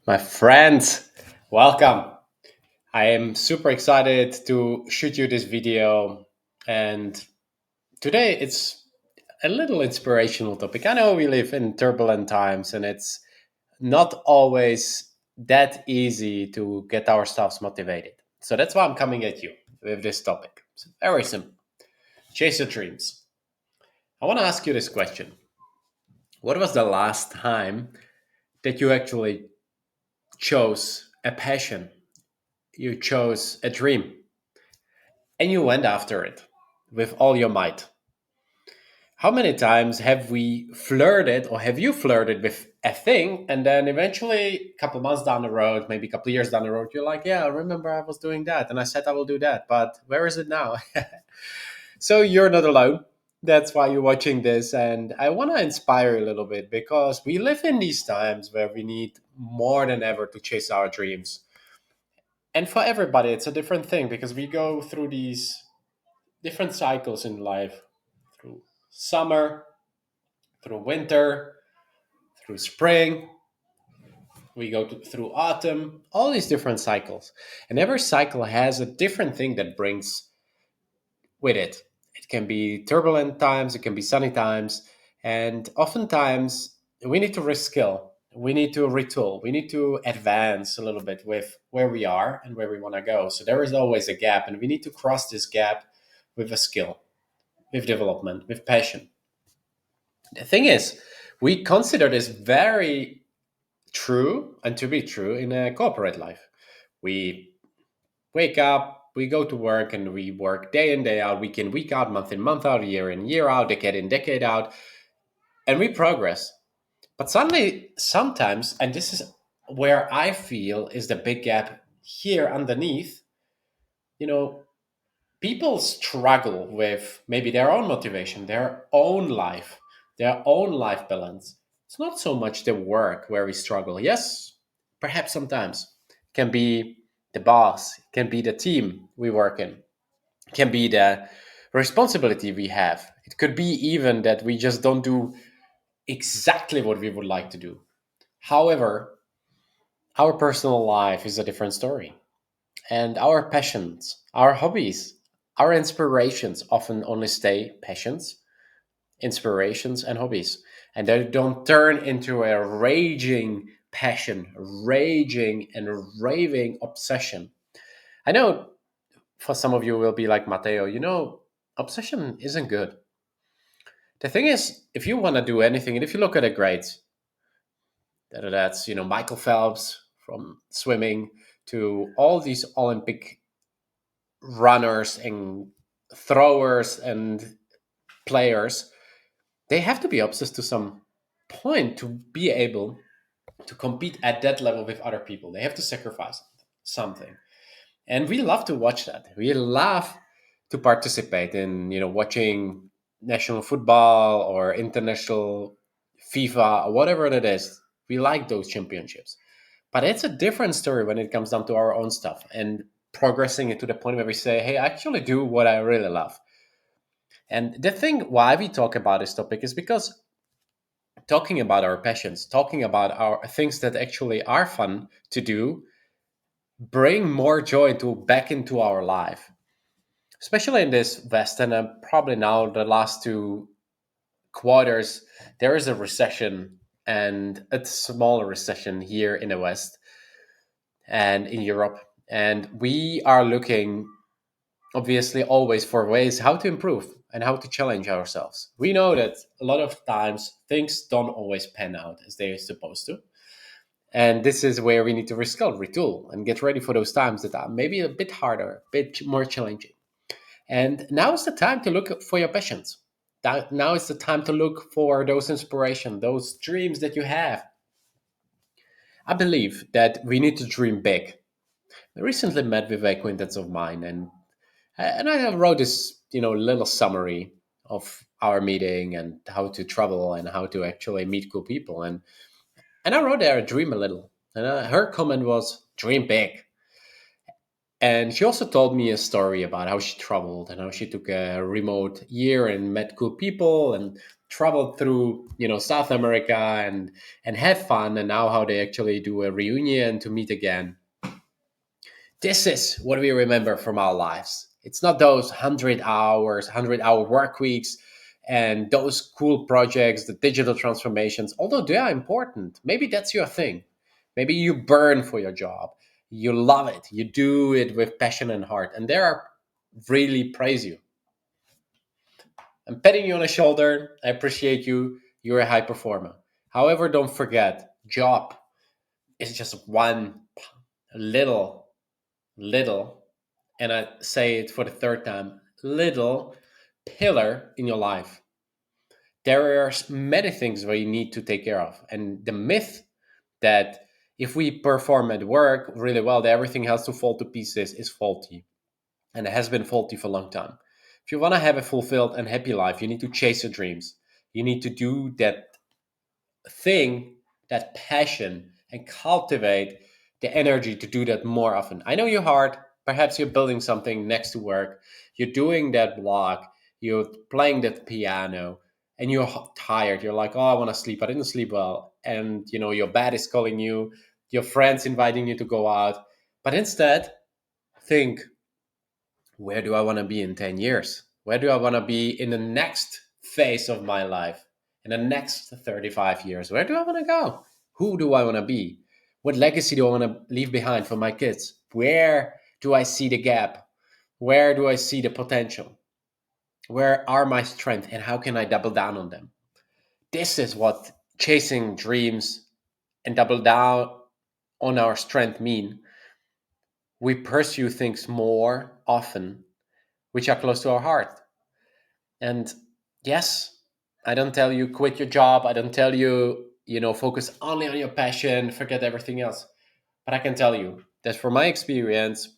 My friends, welcome. I am super excited to shoot you this video. And today it's a little inspirational topic. I know we live in turbulent times and it's not always that easy to get ourselves motivated. So that's why I'm coming at you with this topic. It's very simple. Chase your dreams. I want to ask you this question. What was the last time that you actually chose a passion? You chose a dream and you went after it with all your might. How many times have we flirted or have you flirted with a thing and then eventually a couple months down the road, maybe a couple of years down the road, you're like, yeah, I remember I was doing that and I said I will do that, but where is it now? So you're not alone. That's why you're watching this. And I want to inspire you a little bit because we live in these times where we need more than ever to chase our dreams. And for everybody, it's a different thing because we go through these different cycles in life through summer, through winter, through spring, through autumn, all these different cycles. And every cycle has a different thing that brings with it. It can be turbulent times, it can be sunny times, and oftentimes we need to reskill. We need to retool. We need to advance a little bit with where we are and where we want to go. So there is always a gap, and we need to cross this gap with a skill, with development, with passion. The thing is, we consider this very true and to be true in a corporate life. We wake up, we go to work, and we work day in, day out, week in, week out, month in, month out, year in, year out, decade in, decade out, and we progress. But suddenly, sometimes, and this is where I feel is the big gap here underneath, you know, people struggle with maybe their own motivation, their own life balance. It's not so much the work where we struggle. Yes, perhaps sometimes it can be the boss, it can be the team we work in, it can be the responsibility we have. It could be even that we just don't do exactly what we would like to do. However, our personal life is a different story. And our passions, our hobbies, our inspirations often only stay passions, inspirations, and hobbies. And they don't turn into a raging passion, raging and raving obsession. I know for some of you will be like, Matteo, obsession isn't good. The thing is, if you want to do anything, and if you look at the greats, that's, Michael Phelps from swimming to all these Olympic runners and throwers and players, they have to be obsessed to some point to be able to compete at that level with other people. They have to sacrifice something. And we love to watch that. We love to participate in, watching national football or international FIFA or whatever it is. We like those championships. But it's a different story when it comes down to our own stuff and progressing it to the point where we say, hey, I actually do what I really love. And the thing why we talk about this topic is because talking about our passions, talking about our things that actually are fun to do, bring more joy back into our life, especially in this West. And probably now the last two quarters, there is a recession and a smaller recession here in the West and in Europe. And we are looking, obviously, always for ways how to improve and how to challenge ourselves. We know that a lot of times things don't always pan out as they're supposed to. And this is where we need to reskill, retool, and get ready for those times that are maybe a bit harder, a bit more challenging. And now is the time to look for your passions. Now is the time to look for those inspiration, those dreams that you have. I believe that we need to dream big. I recently met with an acquaintance of mine, and I wrote this, little summary of our meeting and how to travel and how to actually meet cool people. And I wrote there, dream a little. And her comment was, dream big. And she also told me a story about how she traveled and how she took a remote year and met cool people and traveled through, South America and have fun, and now how they actually do a reunion to meet again. This is what we remember from our lives. It's not those 100-hour work weeks, and those cool projects, the digital transformations, although they are important. Maybe that's your thing. Maybe you burn for your job. You love it. You do it with passion and heart. And they are really praise you. I'm patting you on the shoulder. I appreciate you. You're a high performer. However, don't forget, job is just one little little, and I say it for the third time, little pillar in your life. There are many things where you need to take care of. And the myth that if we perform at work really well, that everything has to fall to pieces is faulty. And it has been faulty for a long time. If you want to have a fulfilled and happy life, you need to chase your dreams. You need to do that thing, that passion, and cultivate the energy to do that more often. I know you're hard. Perhaps you're building something next to work. You're doing that blog. You're playing that piano, and you're tired. You're like, oh, I want to sleep. I didn't sleep well, and your bed is calling you. Your friends inviting you to go out, but instead think, where do I want to be in 10 years? Where do I want to be in the next phase of my life? In the next 35 years? Where do I want to go? Who do I want to be? What legacy do I want to leave behind for my kids? Where do I see the gap? Where do I see the potential? Where are my strengths and how can I double down on them? This is what chasing dreams and double down on our strength mean. We pursue things more often which are close to our heart. And yes, I don't tell you quit your job. I don't tell you, focus only on your passion, forget everything else. But I can tell you that from my experience,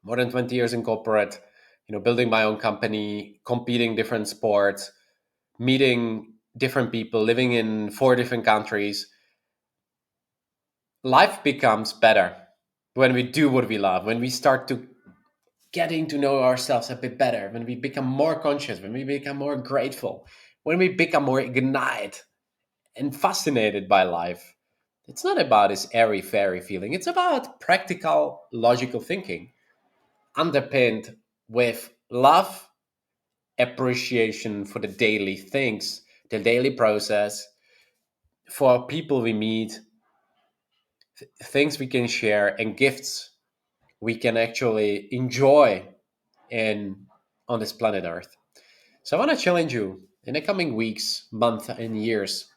more than 20 years in corporate, building my own company, competing different sports, meeting different people, living in 4 different countries, life becomes better when we do what we love, when we start to getting to know ourselves a bit better, when we become more conscious, when we become more grateful, when we become more ignited and fascinated by life. It's not about this airy fairy feeling, it's about practical, logical thinking, underpinned with love, appreciation for the daily things, the daily process, for people we meet, things we can share, and gifts we can actually enjoy in on this planet Earth. So I want to challenge you in the coming weeks, months, and years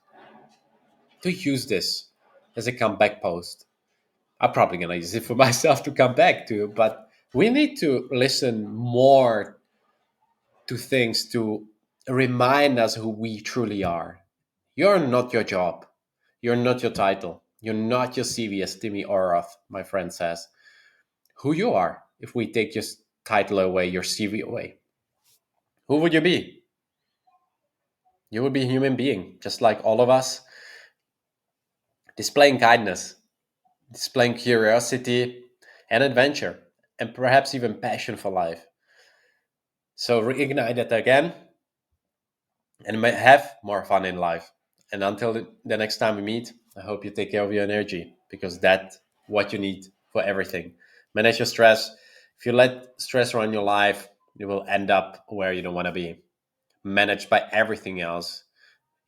to use this as a comeback post. I'm probably going to use it for myself to come back to, but we need to listen more to things to remind us who we truly are. You're not your job. You're not your title. You're not your CV, as Timmy Oroth, my friend, says. Who you are, if we take your title away, your CV away. Who would you be? You would be a human being, just like all of us, displaying kindness, displaying curiosity and adventure, and perhaps even passion for life. So reignite that again and have more fun in life. And until the next time we meet, I hope you take care of your energy because that's what you need for everything. Manage your stress. If you let stress run your life, you will end up where you don't want to be, managed by everything else,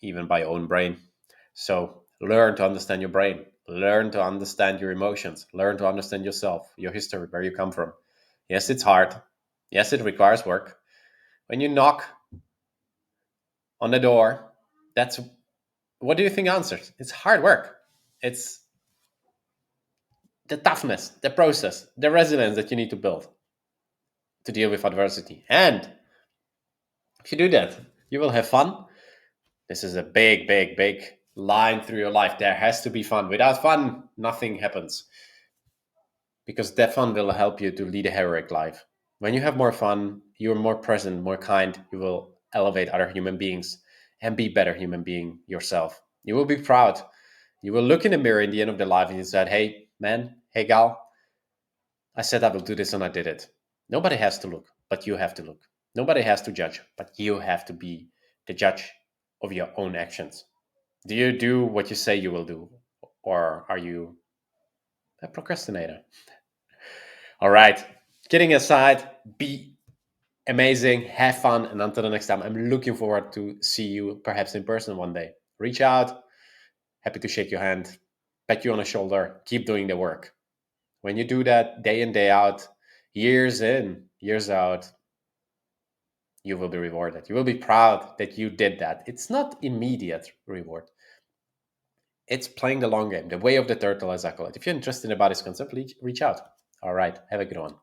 even by your own brain. So learn to understand your brain, learn to understand your emotions, learn to understand yourself, your history, where you come from. Yes, it's hard. Yes, it requires work. When you knock on the door, that's what do you think answers? It's hard work. It's the toughness, the process, the resilience that you need to build to deal with adversity. And if you do that, you will have fun. This is a big, big, big line through your life. There has to be fun. Without fun, nothing happens. Because that fun will help you to lead a heroic life. When you have more fun, you're more present, more kind, you will elevate other human beings and be better human being yourself. You will be proud. You will look in the mirror in the end of the life and you said, hey man, hey gal, I said I will do this and I did it. Nobody has to look, but you have to look. Nobody has to judge, but you have to be the judge of your own actions? Do you do what you say you will do? Or are you a procrastinator? All right. Kidding aside, be amazing, have fun, and until the next time, I'm looking forward to see you perhaps in person one day. Reach out, happy to shake your hand, pat you on the shoulder, keep doing the work. When you do that day in, day out, years in, years out, you will be rewarded. You will be proud that you did that. It's not immediate reward. It's playing the long game, the way of the turtle, as I call it. If you're interested about this concept, reach out. All right, have a good one.